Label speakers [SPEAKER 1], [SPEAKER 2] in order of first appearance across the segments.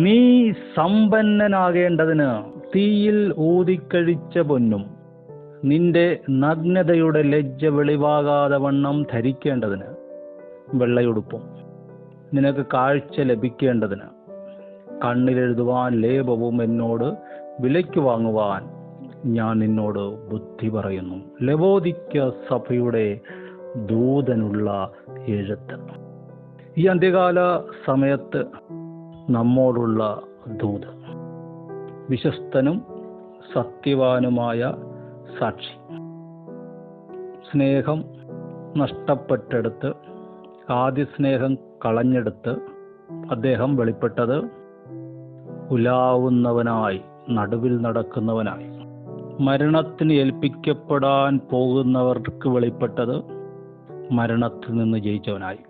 [SPEAKER 1] നീ സമ്പന്നനാകേണ്ടതിന് തീയിൽ ഊതിക്കഴിച്ച പൊന്നും നിന്റെ നഗ്നതയുടെ ലജ്ജ വെളിവാകാതെ വണ്ണം ധരിക്കേണ്ടതിന് വെള്ളയുടുപ്പും നിനക്ക് കാഴ്ച ലഭിക്കേണ്ടതിന് കണ്ണിലെഴുതുവാൻ ലേപവും എന്നോട് വിലയ്ക്ക് വാങ്ങുവാൻ ഞാൻ നിന്നോട് ബുദ്ധി പറയുന്നു. ലവോദിക്ക സഭയുടെ ദൂതനുള്ള എഴുത്ത്. ഈ അന്ത്യകാല സമയത്ത് നമ്മോടുള്ള ദൂത്. വിശ്വസ്തനും സത്യവാനുമായ സാക്ഷി. സ്നേഹം നഷ്ടപ്പെട്ടെടുത്ത് ആദ്യ സ്നേഹം കളഞ്ഞെടുത്ത് അദ്ദേഹം വെളിപ്പെട്ടത് ഉലാവുന്നവനായി, നടുവിൽ നടക്കുന്നവനായി. മരണത്തിന് ഏൽപ്പിക്കപ്പെടാൻ പോകുന്നവർക്ക് വെളിപ്പെട്ടത് മരണത്തിൽ നിന്ന് ജയിച്ചവനായി.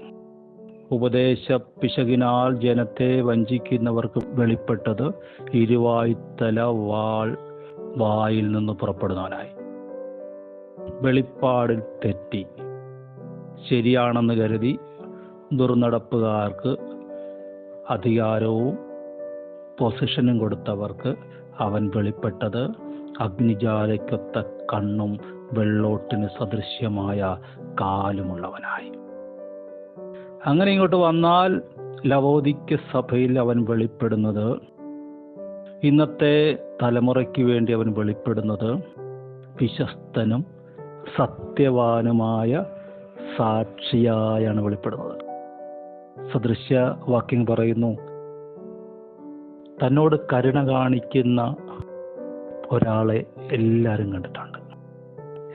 [SPEAKER 1] ഉപദേശ പിശകിനാൽ ജനത്തെ വഞ്ചിക്കുന്നവർക്ക് വെളിപ്പെട്ടത് ഇരുവായ്ത്തല വായിൽ നിന്ന് പുറപ്പെടുന്നവനായി. വെളിപ്പാടിൽ തെറ്റി ശരിയാണെന്ന് കരുതി ദുർനടപ്പുകാർക്ക് അധികാരവും പൊസിഷനും കൊടുത്തവർക്ക് അവൻ വെളിപ്പെട്ടത് അഗ്നിജാലയ്ക്കൊത്ത കണ്ണും വെള്ളോട്ടിന് സദൃശ്യമായ കാലുമുള്ളവനായി. അങ്ങനെ ഇങ്ങോട്ട് വന്നാൽ ലവോദിക്ക സഭയിൽ അവൻ വെളിപ്പെടുന്നത്, ഇന്നത്തെ തലമുറയ്ക്ക് വേണ്ടി അവൻ വെളിപ്പെടുന്നത് വിശ്വസ്തനും സത്യവാനുമായ സാക്ഷിയായാണ് വെളിപ്പെടുന്നത്. സദൃശ്യവാക്യം പറയുന്നു, തന്നോട് കരുണ കാണിക്കുന്ന ഒരാളെ എല്ലാവരും കണ്ടിട്ടുണ്ട്,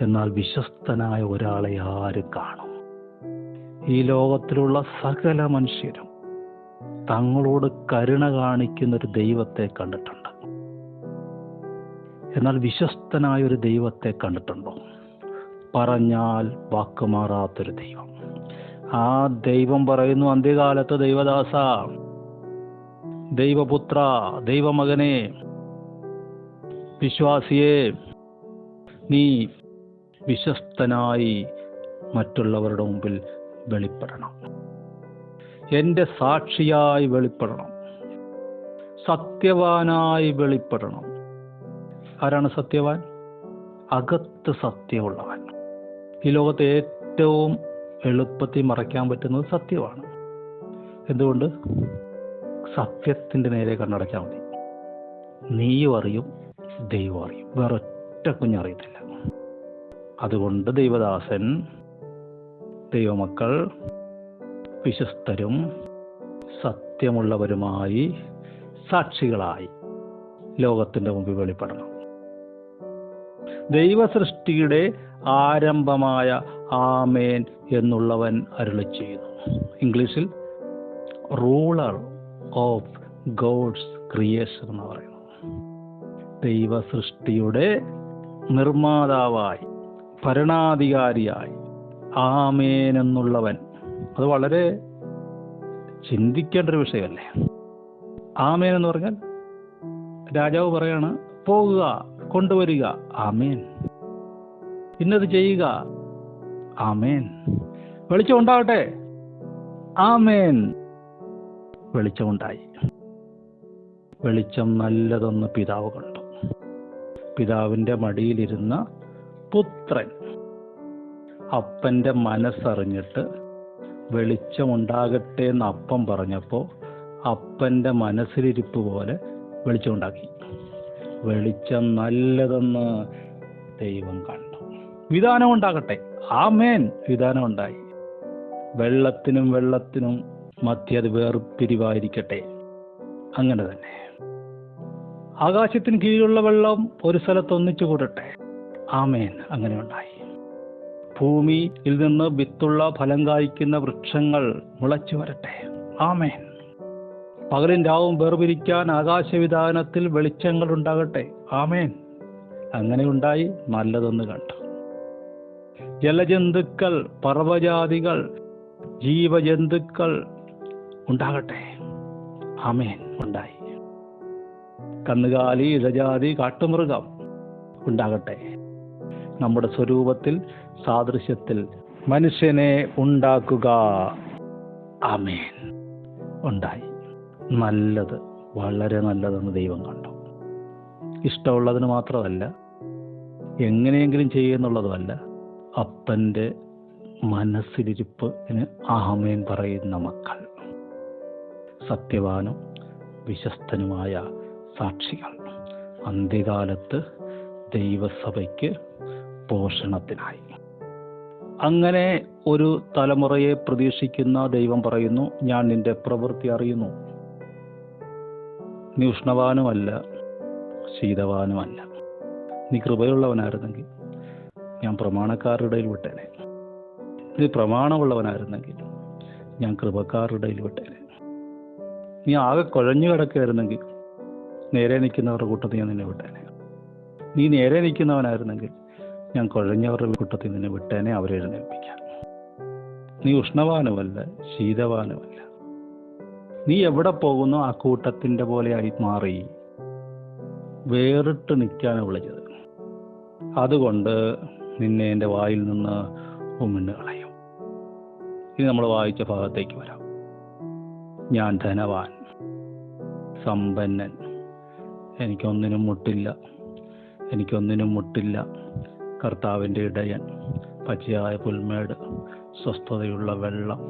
[SPEAKER 1] എന്നാൽ വിശ്വസ്തനായ ഒരാളെ ആര് കാണും? ഈ ലോകത്തിലുള്ള സകല മനുഷ്യരും തങ്ങളോട് കരുണ കാണിക്കുന്ന ഒരു ദൈവത്തെ കണ്ടിട്ടുണ്ട്, എന്നാൽ വിശ്വസ്തനായ ഒരു ദൈവത്തെ കണ്ടിട്ടുണ്ടോ? പറഞ്ഞാൽ വാക്കുമാറാത്തൊരു ദൈവം. ആ ദൈവം പറയുന്നു, അന്ത്യകാലത്ത് ദൈവദാസ, ദൈവപുത്ര, ദൈവമകനെ, വിശ്വാസിയെ, നീ വിശ്വസ്തനായി മറ്റുള്ളവരുടെ മുമ്പിൽ വെളിപ്പെടണം. എൻ്റെ സാക്ഷിയായി വെളിപ്പെടണം. സത്യവാനായി വെളിപ്പെടണം. ആരാണ് സത്യവാൻ? അകത്ത് സത്യമുള്ളവൻ. ഈ ലോകത്തെ ഏറ്റവും എളുപ്പത്തിൽ മറയ്ക്കാൻ പറ്റുന്നത് സത്യമാണ്. എന്തുകൊണ്ട്? സത്യത്തിൻ്റെ നേരെ കണ്ണടച്ചാൽ മതി. നീയും അറിയും, ദൈവം അറിയും. വേറൊറ്റ കുഞ്ഞറിയത്തില്ല. അതുകൊണ്ട് ദൈവദാസൻ, ദൈവമക്കൾ വിശ്വസ്തരും സത്യമുള്ളവരുമായി സാക്ഷികളായി ലോകത്തിൻ്റെ മുമ്പിൽ വെളിപ്പെടണം. ദൈവസൃഷ്ടിയുടെ ആരംഭമായ ആമേൻ എന്നുള്ളവൻ അരുളി ചെയ്യുന്നു. ഇംഗ്ലീഷിൽ റൂളർ ഓഫ് ഗോഡ്സ് ക്രിയേഷൻ എന്ന് പറയുന്നു. ദൈവസൃഷ്ടിയുടെ നിർമ്മാതാവായി, ഭരണാധികാരിയായി ആമേൻ എന്നുള്ളവൻ. അത് വളരെ ചിന്തിക്കേണ്ട ഒരു വിഷയമല്ലേ? ആമേൻ എന്ന് പറഞ്ഞാൽ രാജാവ് പറയാണ്, പോകുക, കൊണ്ടുവരിക, ആമേൻ. ഇന്നത് ചെയ്യുക, ആമേൻ. വെളിച്ചം ഉണ്ടാകട്ടെ, ആമേൻ. വെളിച്ചമുണ്ടായി. വെളിച്ചം നല്ലതൊന്ന് പിതാവ് കണ്ടു. പിതാവിൻ്റെ മടിയിലിരുന്ന പുത്രൻ അപ്പൻ്റെ മനസ്സറിഞ്ഞിട്ട് വെളിച്ചമുണ്ടാകട്ടെ എന്ന് അപ്പം പറഞ്ഞപ്പോൾ അപ്പൻ്റെ മനസ്സിലിരിപ്പ് പോലെ വെളിച്ചമുണ്ടാക്കി. വെളിച്ചം നല്ലതെന്ന് ദൈവം കണ്ടു. വിധാനം ഉണ്ടാകട്ടെ, ആമേൻ. വിധാനം ഉണ്ടായി. വെള്ളത്തിനും മധ്യ അത് വേർപിരിവായിരിക്കട്ടെ. അങ്ങനെ തന്നെ ആകാശത്തിന് കീഴിലുള്ള വെള്ളം ഒരു സ്ഥലത്ത് ഒന്നിച്ചു കൂടട്ടെ, ആമേൻ. അങ്ങനെ ഉണ്ടായി. ഭൂമിയിൽ നിന്ന് വിത്തുള്ള ഫലം കായ്ക്കുന്ന വൃക്ഷങ്ങൾ മുളച്ചു വരട്ടെ, ആമേൻ. പകലും രാവും വേർപിരിക്കാൻ ആകാശവിധാനത്തിൽ വെളിച്ചങ്ങൾ ഉണ്ടാകട്ടെ, ആമേൻ. അങ്ങനെ ഉണ്ടായി. നല്ലതെന്ന് കണ്ടു. ജലജന്തുക്കൾ, പർവ്വജാതികൾ, ജീവജന്തുക്കൾ ഉണ്ടാകട്ടെ, ആമേൻ. ഉണ്ടായി. കന്നുകാലി, ഇഴജാതി, കാട്ടുമൃഗം ഉണ്ടാകട്ടെ. നമ്മുടെ സ്വരൂപത്തിൽ, സാദൃശ്യത്തിൽ മനുഷ്യനെ ഉണ്ടാക്കുക, ആമേൻ. ഉണ്ടായി. നല്ലത് വളരെ നല്ലതെന്ന് ദൈവം കണ്ടു. ഇഷ്ടമുള്ളതിന് മാത്രമല്ല, എങ്ങനെയെങ്കിലും ചെയ്യുന്നുള്ളതുമല്ല, അപ്പൻ്റെ മനസ്സിലിരിപ്പിന് ആമേൻ പറയുന്ന മക്കൾ, സത്യവാനും വിശ്വസ്തനുമായ സാക്ഷികൾ, അന്ത്യകാലത്ത് ദൈവസഭയ്ക്ക് പോഷണത്തിനായി. അങ്ങനെ ഒരു തലമുറയെ പ്രതീക്ഷിക്കുന്ന ദൈവം പറയുന്നു, ഞാൻ നിന്റെ പ്രവൃത്തി അറിയുന്നു. നീ ഉഷ്ണവാനുമല്ല, ശീതവാനുമല്ല. നീ കൃപയുള്ളവനായിരുന്നെങ്കിൽ ഞാൻ പ്രമാണക്കാരുടെ ഇടയിൽ വിട്ടേനെ. നീ പ്രമാണമുള്ളവനായിരുന്നെങ്കിൽ ഞാൻ കൃപക്കാരുടെ ഇടയിൽ വിട്ടേനെ. നീ ആകെ കുഴഞ്ഞു കിടക്കുകയായിരുന്നെങ്കിൽ നേരെ നിൽക്കുന്നവരുടെ കൂട്ടത്തിൽ ഞാൻ നിന്നെ വിട്ടേനെ. നീ നേരെ നിൽക്കുന്നവനായിരുന്നെങ്കിൽ ഞാൻ കുഴഞ്ഞവരുടെ കൂട്ടത്തിൽ നിന്നെ വിട്ടേനെ, അവരെ എഴുന്നേൽപ്പിക്കാൻ. നീ ഉഷ്ണവാനുമല്ല, ശീതവാനുമല്ല. നീ എവിടെ പോകുന്നു ആ കൂട്ടത്തിൻ്റെ പോലെയായി മാറി വേറിട്ട് നിൽക്കാനാണ് വിളിച്ചത്. അതുകൊണ്ട് നിന്നെ എൻ്റെ വായിൽ നിന്ന് ഉമിണ് കളയും. ഇനി നമ്മൾ വായിച്ച ഭാഗത്തേക്ക് വരാം. ഞാൻ ധനവാൻ, സമ്പന്നൻ, എനിക്കൊന്നിനും മുട്ടില്ല. കർത്താവിൻ്റെ ഇടയൻ, പച്ചയായ പുൽമേട്, സ്വസ്ഥതയുള്ള വെള്ളം,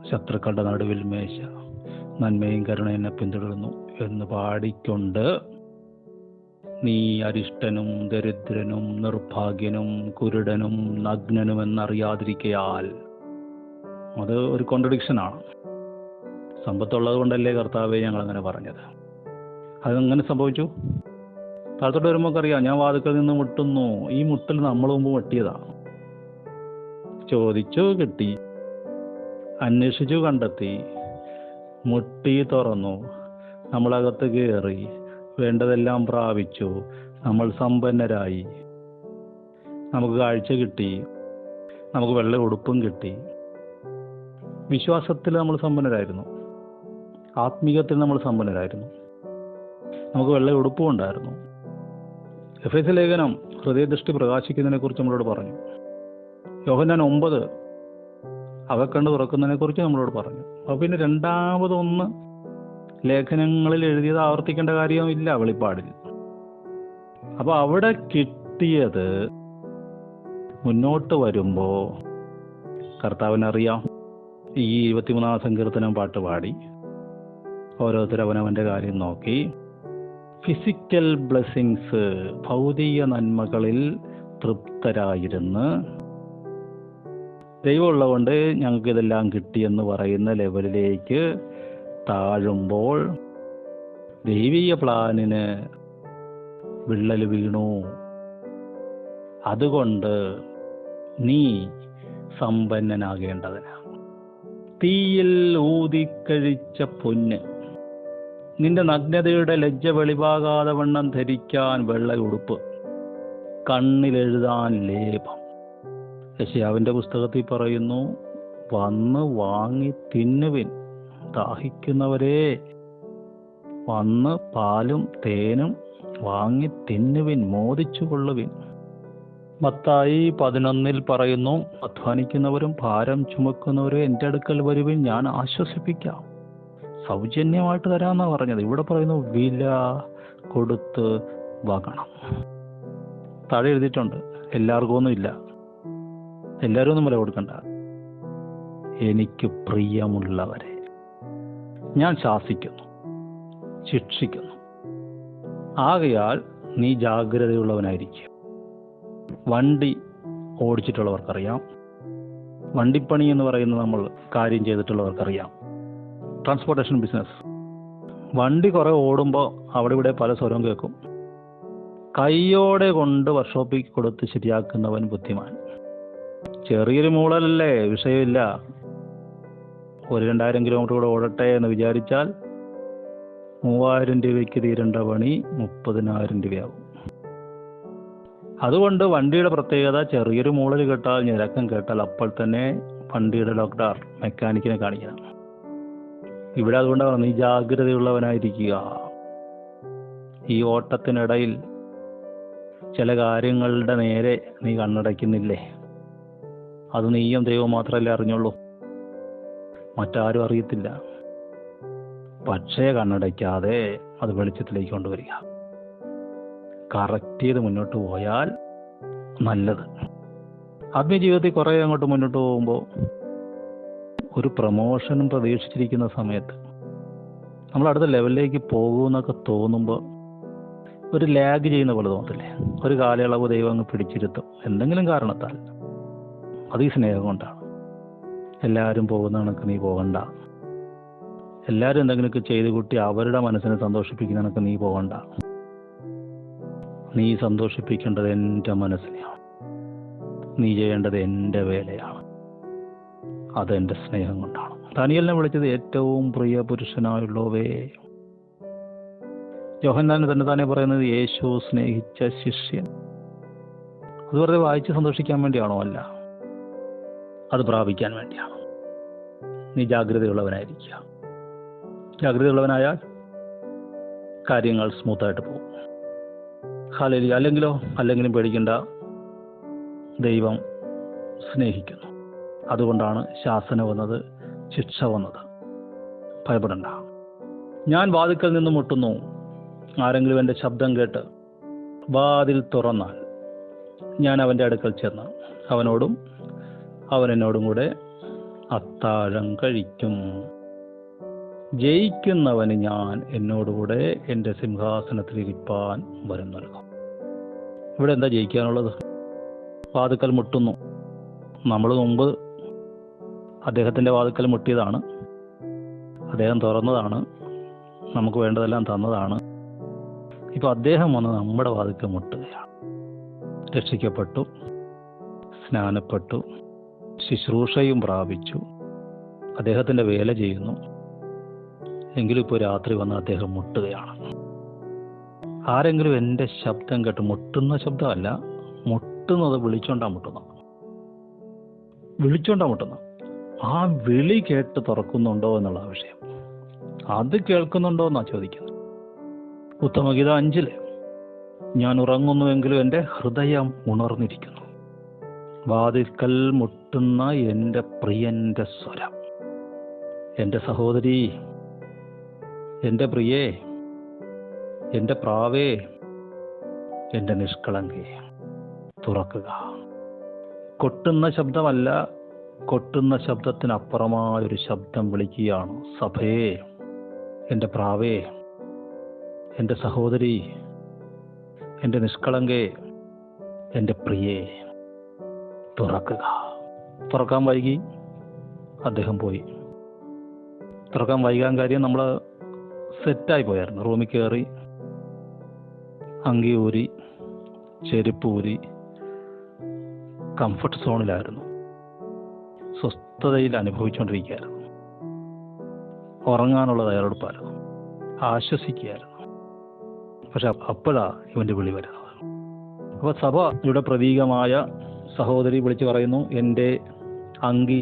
[SPEAKER 1] ശത്രുക്കളുടെ നടുവിൽ മേശ, നന്മയും കരുണയും എന്നെ പിന്തുടരുന്നു എന്ന് പാടിക്കൊണ്ട് നീ അരിഷ്ടനും ദരിദ്രനും നിർഭാഗ്യനും കുരുടനും നഗ്നനും എന്നറിയാതിരിക്കയാൽ. അത് ഒരു കോൺട്രഡിക്ഷനാണ്. സമ്പത്തുള്ളത് കൊണ്ടല്ലേ കർത്താവെ ഞങ്ങളങ്ങനെ പറഞ്ഞത്? അതെങ്ങനെ സംഭവിച്ചു? താഴത്തോട്ട് വരുമ്പോൾ അറിയാം, ഞാൻ വാതിക്കൽ നിന്ന് മുട്ടുന്നു. ഈ മുട്ടൽ നമ്മൾ മുമ്പ് വെട്ടിയതാ. ചോദിച്ചു കിട്ടി, അന്വേഷിച്ചു കണ്ടെത്തി, മുട്ടി തുറന്നു, നമ്മളകത്ത് കയറി, വേണ്ടതെല്ലാം പ്രാപിച്ചു, നമ്മൾ സമ്പന്നരായി. നമുക്ക് കാഴ്ച കിട്ടി, നമുക്ക് വെള്ള ഉടുപ്പും കിട്ടി. വിശ്വാസത്തിൽ നമ്മൾ സമ്പന്നരായിരുന്നു, ആത്മീയത്തിൽ നമ്മൾ സമ്പന്നരായിരുന്നു, നമുക്ക് വെള്ള ഉടുപ്പും ഉണ്ടായിരുന്നു. എഫേസ്യ ലേഖനം ഹൃദയദൃഷ്ടി പ്രകാശിക്കുന്നതിനെ കുറിച്ച് നമ്മളോട് പറഞ്ഞു. യോഹന്നാൻ 9 അകക്കണ്ണ് തുറക്കുന്നതിനെ കുറിച്ച് നമ്മളോട് പറഞ്ഞു. അപ്പോൾ പിന്നെ രണ്ടാമതൊന്ന് ലേഖനങ്ങളിൽ എഴുതിയത് ആവർത്തിക്കേണ്ട കാര്യമില്ല വെളിപ്പാടിൽ. അപ്പോൾ അവിടെ കിട്ടിയത് മുന്നോട്ട് വരുമ്പോൾ കർത്താവിനറിയാം. ഈ 23 സങ്കീർത്തനം പാട്ട് പാടി ഓരോരുത്തർ അവനവൻ്റെ കാര്യം നോക്കി. ഫിസിക്കൽ ബ്ലെസ്സിങ്സ്, ഭൗതിക നന്മകളിൽ തൃപ്തരായിരുന്ന് ദൈവമുള്ളതുകൊണ്ട് ഞങ്ങൾക്ക് ഇതെല്ലാം കിട്ടിയെന്ന് പറയുന്ന ലെവലിലേക്ക് താഴുമ്പോൾ ദൈവീയ പ്ലാനിന് വിള്ളൽ വീണു. അതുകൊണ്ട് നീ സമ്പന്നനാകേണ്ടതിന് തീയിൽ ഊതിക്കഴിച്ച പൊന്ന്, നിന്റെ നഗ്നതയുടെ ലജ്ജ വെളിവാകാതെ വണ്ണം ധരിക്കാൻ വെള്ള ഉടുപ്പ്, കണ്ണിലെഴുതാൻ ലേപം. യെശയ്യാവിൻ്റെ പുസ്തകത്തിൽ പറയുന്നു, വന്ന് വാങ്ങി തിന്നുവിൻ, ദാഹിക്കുന്നവരെ വന്ന് പാലും തേനും വാങ്ങി തിന്നുവിൻ, മോദിച്ചു കൊള്ളുവിൻ. മത്തായി 11 പറയുന്നു, അധ്വാനിക്കുന്നവരും ഭാരം ചുമക്കുന്നവരും എൻ്റെ അടുക്കൽ വരുവിൻ, ഞാൻ ആശ്വസിപ്പിക്കാം, സൗജന്യമായിട്ട് തരാമെന്നാണ് പറഞ്ഞത്. ഇവിടെ പറയുന്നു വില കൊടുത്ത് വാങ്ങണം. താഴെ എഴുതിയിട്ടുണ്ട്, എല്ലാവർക്കും ഒന്നുമില്ല, എല്ലാവരും ഒന്നും വില കൊടുക്കണ്ട. എനിക്ക് പ്രിയമുള്ളവരെ ഞാൻ ശാസിക്കുന്നു, ശിക്ഷിക്കുന്നു. ആകയാൽ നീ ജാഗ്രതയുള്ളവനായിരിക്കും. വണ്ടി ഓടിച്ചിട്ടുള്ളവർക്കറിയാം, വണ്ടിപ്പണി എന്ന് പറയുന്നത് നമ്മൾ കാര്യം ചെയ്തിട്ടുള്ളവർക്കറിയാം. ട്രാൻസ്പോർട്ടേഷൻ ബിസിനസ്, വണ്ടി കുറേ ഓടുമ്പോൾ അവിടെ ഇവിടെ പല സ്വരം കേൾക്കും. കൈയോടെ കൊണ്ട് വർക്ക്ഷോപ്പിൽ കൊടുത്ത് ശരിയാക്കുന്നവൻ ബുദ്ധിമാൻ. ചെറിയൊരു മൂളലല്ലേ, വിഷയമില്ല. 1-2000 കിലോമീറ്റർ കൂടെ ഓടട്ടെ എന്ന് വിചാരിച്ചാൽ 3000 രൂപയ്ക്ക് തീരേണ്ട പണി 30,000 രൂപയാകും. അതുകൊണ്ട് വണ്ടിയുടെ പ്രത്യേകത, ചെറിയൊരു മൂളൽ കേട്ടാൽ, ഞരക്കം കേട്ടാൽ അപ്പോൾ തന്നെ വണ്ടിയുടെ ഡോക്ടർ മെക്കാനിക്കിനെ കാണിക്കണം. ഇവിടെ അതുകൊണ്ടാണ് നീ ജാഗ്രതയുള്ളവനായിരിക്കുക. ഈ ഓട്ടത്തിനിടയിൽ ചില കാര്യങ്ങളുടെ നേരെ നീ കണ്ണടയ്ക്കുന്നില്ലേ? അത് നീയും ദൈവം മാത്രമല്ലേ അറിഞ്ഞുള്ളൂ, മറ്റാരും അറിയത്തില്ല. പക്ഷേ കണ്ണടയ്ക്കാതെ അത് വെളിച്ചത്തിലേക്ക് കൊണ്ടുവരിക. കറക്റ്റ് ചെയ്ത് മുന്നോട്ട് പോയാൽ നല്ലത്. ആത്മീയ ജീവിതത്തിൽ കുറേ അങ്ങോട്ട് മുന്നോട്ട് പോകുമ്പോൾ ഒരു പ്രമോഷനും പ്രതീക്ഷിച്ചിരിക്കുന്ന സമയത്ത് നമ്മൾ അടുത്ത ലെവലിലേക്ക് പോകുമെന്നൊക്കെ തോന്നുമ്പോൾ ഒരു ലാഗ് ചെയ്യുന്ന പോലെ തോന്നത്തില്ലേ? ഒരു കാലയളവ് ദൈവം അങ്ങ് പിടിച്ചിരുത്തും എന്തെങ്കിലും കാരണത്താൽ. അത് ഈ സ്നേഹം കൊണ്ടാണ്. എല്ലാവരും പോകുന്ന കണക്ക് നീ പോകണ്ട, എല്ലാവരും എന്തെങ്കിലുമൊക്കെ ചെയ്ത് കൂട്ടി അവരുടെ മനസ്സിനെ സന്തോഷിപ്പിക്കുന്ന കണക്ക് നീ പോകണ്ട. നീ സന്തോഷിപ്പിക്കേണ്ടത് എൻ്റെ മനസ്സിനെയാണ്. നീ ചെയ്യേണ്ടത് എൻ്റെ വേലയാണ്. അതെൻ്റെ സ്നേഹം കൊണ്ടാണ്. ദാനിയേലിനെ വിളിച്ചത് ഏറ്റവും പ്രിയ പുരുഷനായുള്ളവേ. യോഹന്നാൻ തന്നെ പറയുന്നത് യേശു സ്നേഹിച്ച ശിഷ്യൻ. അത് വെറുതെ വായിച്ച് സന്തോഷിക്കാൻ വേണ്ടിയാണോ? അല്ല, അത് പ്രാപിക്കാൻ വേണ്ടിയാണ്. നീ ജാഗ്രതയുള്ളവനായിരിക്കുക. ജാഗ്രതയുള്ളവനായാൽ കാര്യങ്ങൾ സ്മൂത്തായിട്ട് പോകും. ഹല്ലേലൂയ. അല്ലെങ്കിലും പേടിക്കണ്ട, ദൈവം സ്നേഹിക്കുന്നു. അതുകൊണ്ടാണ് ശാസന വന്നത്, ശിക്ഷ വന്നത്. ഭയപ്പെടണ്ട. ഞാൻ വാതിൽക്കൽ നിന്ന് മുട്ടുന്നു. ആരെങ്കിലും എൻ്റെ ശബ്ദം കേട്ട് വാതിൽ തുറന്നാൽ ഞാൻ അവൻ്റെ അടുക്കൽ ചെന്ന് അവനോടും അവൻ എന്നോടും കൂടെ അത്താഴം കഴിക്കും. ജയിക്കുന്നവന് ഞാൻ എന്നോടുകൂടെ എൻ്റെ സിംഹാസനത്തിൽ ഇരിപ്പാൻ വരം നൽകും. ഇവിടെ എന്താ ജയിക്കാനുള്ളത്? വാതിൽക്കൽ മുട്ടുന്നു. നമ്മൾ മുമ്പ് അദ്ദേഹത്തിൻ്റെ വാതിൽക്കൽ മുട്ടിയതാണ്. അദ്ദേഹം തുറന്നതാണ്. നമുക്ക് വേണ്ടതെല്ലാം തന്നതാണ്. ഇപ്പോൾ അദ്ദേഹം വന്ന് നമ്മുടെ വാതിൽക്കൽ മുട്ടുകയാണ്. രക്ഷിക്കപ്പെട്ടു, സ്നാനപ്പെട്ടു, ശുശ്രൂഷയും പ്രാപിച്ചു, അദ്ദേഹത്തിൻ്റെ വേല ചെയ്യുന്നു. എങ്കിലും ഇപ്പോൾ രാത്രി വന്ന് അദ്ദേഹം മുട്ടുകയാണ്. ആരെങ്കിലും എൻ്റെ ശബ്ദം കേട്ട്, മുട്ടുന്ന ശബ്ദമല്ല, മുട്ടുന്നത് വിളിച്ചോണ്ടാ മുട്ടുന്നത്. ആ വിളി കേട്ട് തുറക്കുന്നുണ്ടോ എന്നുള്ള വിഷയം. അത് കേൾക്കുന്നുണ്ടോ എന്നാ ചോദിക്കുന്നത്. ഉത്തമഗീത 5 ഞാൻ ഉറങ്ങുന്നുവെങ്കിലും എൻ്റെ ഹൃദയം ഉണർന്നിരിക്കുന്നു. വാതിൽക്കൽ മുട്ടുന്ന എൻ്റെ പ്രിയന്റെ സ്വരം. എൻ്റെ സഹോദരി, എൻ്റെ പ്രിയേ, എൻ്റെ പ്രാവേ, എൻ്റെ നിഷ്കളങ്കേ, തുറക്കുക. കൊട്ടുന്ന ശബ്ദമല്ല, കൊട്ടുന്ന ശബ്ദത്തിനപ്പുറമായൊരു ശബ്ദം വിളിക്കുകയാണ്. സഭയെ, എൻ്റെ പ്രാവേ, എൻ്റെ സഹോദരി, എൻ്റെ നിഷ്കളങ്കേ, എൻ്റെ പ്രിയേ, തുറക്കുക. തുറക്കാൻ വൈകി, അദ്ദേഹം പോയി. തുറക്കാൻ വൈകാൻ കാര്യം നമ്മൾ സെറ്റായി പോയായിരുന്നു. റൂമിൽ കയറി, അങ്കി ഊരി, ചെരുപ്പ് ഊരി, കംഫർട്ട് സോണിലായിരുന്നു. സ്വസ്ഥതയിൽ അനുഭവിച്ചുകൊണ്ടിരിക്കുകയായിരുന്നു. ഉറങ്ങാനുള്ള തയ്യാറെടുപ്പായിരുന്നു. ആശ്വസിക്കുകയായിരുന്നു. പക്ഷെ അപ്പോഴാണ് ഇവൻ്റെ വിളി വരുന്നത്. അപ്പോൾ സഭയുടെ പ്രതീകമായ സഹോദരി വിളിച്ചു പറയുന്നു, എൻ്റെ അങ്കി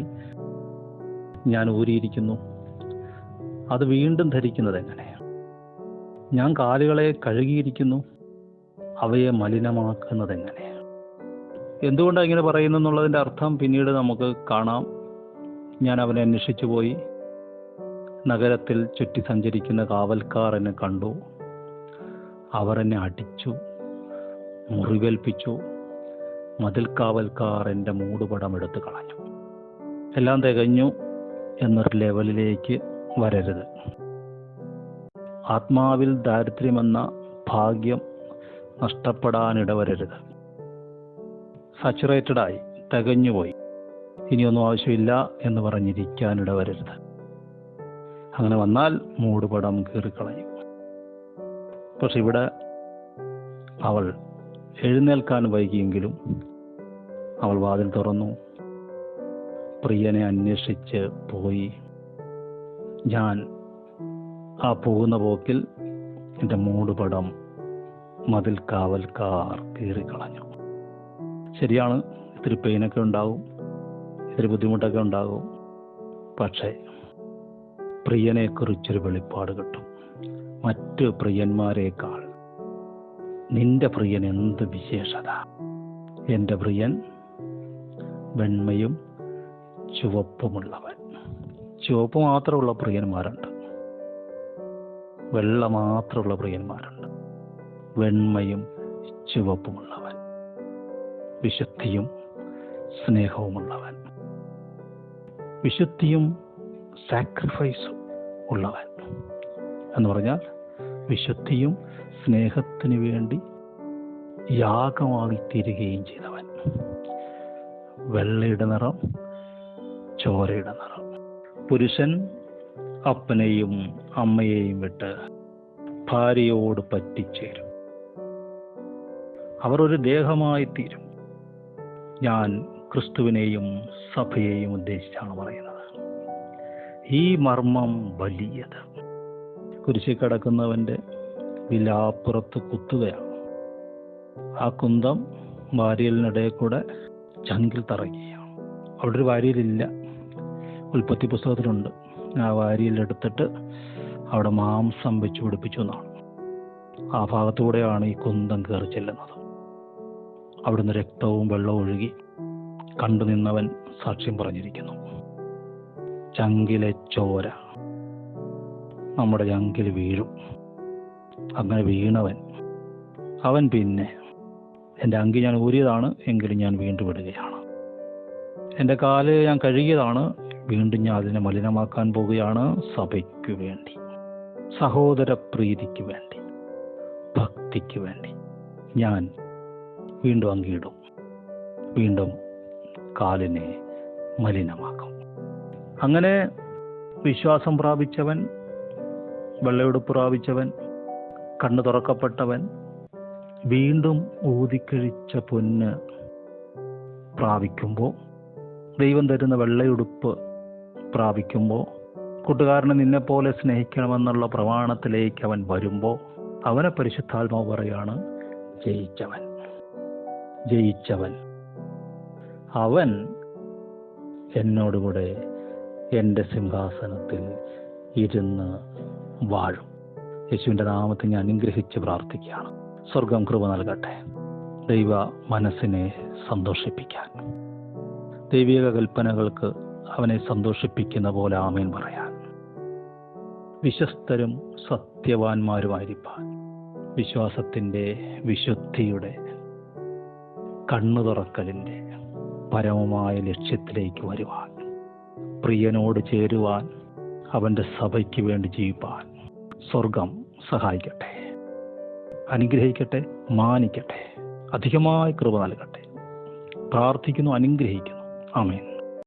[SPEAKER 1] ഞാൻ ഊരിയിരിക്കുന്നു. അത് വീണ്ടും ധരിക്കുന്നത് എങ്ങനെ? ഞാൻ കാലുകളെ കഴുകിയിരിക്കുന്നു. അവയെ മലിനമാക്കുന്നത് എങ്ങനെ? എന്തുകൊണ്ടാണ് ഇങ്ങനെ പറയുന്നു എന്നുള്ളതിൻ്റെ അർത്ഥം പിന്നീട് നമുക്ക് കാണാം. ഞാൻ അവനെ അന്വേഷിച്ചു പോയി. നഗരത്തിൽ ചുറ്റി സഞ്ചരിക്കുന്ന കാവൽക്കാർ എന്നെ കണ്ടു. അവർ എന്നെ അടിച്ചു, മുറിവേൽപ്പിച്ചു. മതിൽ കാവൽക്കാർ എൻ്റെ മൂടുപടം എടുത്തു കളഞ്ഞു. എല്ലാം തികഞ്ഞു എന്നൊരു ലെവലിലേക്ക് വരരുത്. ആത്മാവിൽ ദാരിദ്ര്യമെന്ന ഭാഗ്യം നഷ്ടപ്പെടാനിടവരരുത്. സാച്ചുറേറ്റഡായി, തികഞ്ഞുപോയി, ഇനിയൊന്നും ആവശ്യമില്ല എന്ന് പറഞ്ഞിരിക്കാനിടവരരുത്. അങ്ങനെ വന്നാൽ മൂടുപടം കീറിക്കളയും. പക്ഷെ ഇവിടെ അവൾ എഴുന്നേൽക്കാൻ വൈകിയെങ്കിലും അവൾ വാതിൽ തുറന്നു, പ്രിയനെ അന്വേഷിച്ച് പോയി. ഞാൻ ആ പോകുന്ന പോക്കിൽ എൻ്റെ മൂടുപടം മതിൽ കാവൽക്കാർ കീറിക്കളഞ്ഞു. ശരിയാണ്, ഇത്തിരി പെയിനൊക്കെ ഉണ്ടാകും, ഇത്തിരി ബുദ്ധിമുട്ടൊക്കെ ഉണ്ടാകും. പക്ഷേ പ്രിയനെക്കുറിച്ചൊരു വെളിപ്പാട് കിട്ടും. മറ്റ് പ്രിയന്മാരെക്കാൾ നിന്റെ പ്രിയൻ എന്ത് വിശേഷത! എൻ്റെ പ്രിയൻ വെണ്മയും ചുവപ്പുമുള്ളവൻ. ചുവപ്പ് മാത്രമുള്ള പ്രിയന്മാരുണ്ട്. വെള്ള മാത്രമുള്ള പ്രിയന്മാരുണ്ട്. വെണ്മയും ചുവപ്പുമുള്ളവൻ, വിശുദ്ധിയും സ്നേഹവുമുള്ളവൻ, വിശുദ്ധിയും സാക്രിഫൈസും ഉള്ളവൻ എന്ന് പറഞ്ഞാൽ വിശുദ്ധിയും സ്നേഹത്തിന് വേണ്ടി യാഗമായി തീരുകയും ചെയ്തവൻ. വെള്ളയുടെ നിറം, ചോരയുടെ നിറം. പുരുഷൻ അപ്പനെയും അമ്മയെയും വിട്ട് ഭാര്യയോട് പറ്റിച്ചേരും, അവർ ഒരു ദേഹമായി തീരും. ഞാൻ ക്രിസ്തുവിനെയും സഭയെയും ഉദ്ദേശിച്ചാണ് പറയുന്നത്. ഈ മർമ്മം വലിയത്. കുരിശിൽ കിടക്കുന്നവൻ്റെ വിലാപ്പുറത്ത് കുത്തുകയാണ്. ആ കുന്തം വാരിയലിനിടയിൽ കൂടെ ചങ്കിൽ തറയ്ക്കുകയാണ്. അവിടെ ഒരു വാരിയലില്ല, ഉൽപ്പത്തി പുസ്തകത്തിലുണ്ട്. ആ വാരിയലെടുത്തിട്ട് അവിടെ മാംസം വെച്ച് പിടിപ്പിച്ചു എന്നാണ്. ആ ഭാഗത്തൂടെയാണ് ഈ കുന്തം കയറി ചെല്ലുന്നത്. അവിടുന്ന് രക്തവും വെള്ളവും ഒഴുകി കണ്ടു നിന്നവൻ സാക്ഷ്യം പറഞ്ഞിരിക്കുന്നു. ചങ്കിലെ ചോര നമ്മുടെ ചങ്കിൽ വീഴും. അങ്ങനെ വീണവൻ, അവൻ പിന്നെ എൻ്റെ അങ്കി ഞാൻ ഊരിയതാണ്, എങ്കിലും ഞാൻ വീണ്ടും ഇടുകയാണ്. എൻ്റെ കാല് ഞാൻ കഴുകിയതാണ്, വീണ്ടും ഞാൻ അതിനെ മലിനമാക്കാൻ പോവുകയാണ്. സഭയ്ക്ക് വേണ്ടി, സഹോദര പ്രീതിക്ക് വേണ്ടി, ഭക്തിക്ക് വേണ്ടി ഞാൻ വീണ്ടും അങ്കിയിടും, വീണ്ടും കാലിനെ മലിനമാക്കും. അങ്ങനെ വിശ്വാസം പ്രാപിച്ചവൻ, വെള്ളയുടുപ്പ് പ്രാപിച്ചവൻ, കണ്ണ് തുറക്കപ്പെട്ടവൻ, വീണ്ടും ഊതിക്കഴിച്ച പൊന്ന് പ്രാപിക്കുമ്പോൾ, ദൈവം തരുന്ന വെള്ളയുടുപ്പ് പ്രാപിക്കുമ്പോൾ, കൂട്ടുകാരനെ നിന്നെപ്പോലെ സ്നേഹിക്കണമെന്നുള്ള പ്രമാണത്തിലേക്ക് അവൻ വരുമ്പോൾ, അവനെ പരിശുദ്ധാത്മാവ് പറയാണ് ജയിച്ചവൻ. ജയിച്ചവൻ അവൻ എന്നോടുകൂടെ എൻ്റെ സിംഹാസനത്തിൽ ഇരുന്ന് വാഴും. യേശുവിൻ്റെ നാമത്തിൽ ഞാൻ അനുഗ്രഹിച്ച് പ്രാർത്ഥിക്കുകയാണ്. സ്വർഗം കൃപ നൽകട്ടെ ദൈവ മനസ്സിനെ സന്തോഷിപ്പിക്കാൻ, ദൈവിക കൽപ്പനകൾക്ക് അവനെ സന്തോഷിപ്പിക്കുന്ന പോലെ ആമേൻ പറയാൻ, വിശ്വസ്തരും സത്യവാന്മാരുമായിരിക്കാൻ, വിശ്വാസത്തിൻ്റെ, വിശുദ്ധിയുടെ, കണ്ണു തുറക്കലിൻ്റെ പരമമായ ലക്ഷ്യത്തിലേക്ക് വരുവാൻ, പ്രിയനോട് ചേരുവാൻ, അവൻ്റെ സഭയ്ക്ക് വേണ്ടി ജീവിപ്പാൻ സ്വർഗം സഹായിക്കട്ടെ, അനുഗ്രഹിക്കട്ടെ, മാനിക്കട്ടെ, അധികമായി കൃപ നൽകട്ടെ. പ്രാർത്ഥിക്കുന്നു, അനുഗ്രഹിക്കുന്നു. ആമേൻ.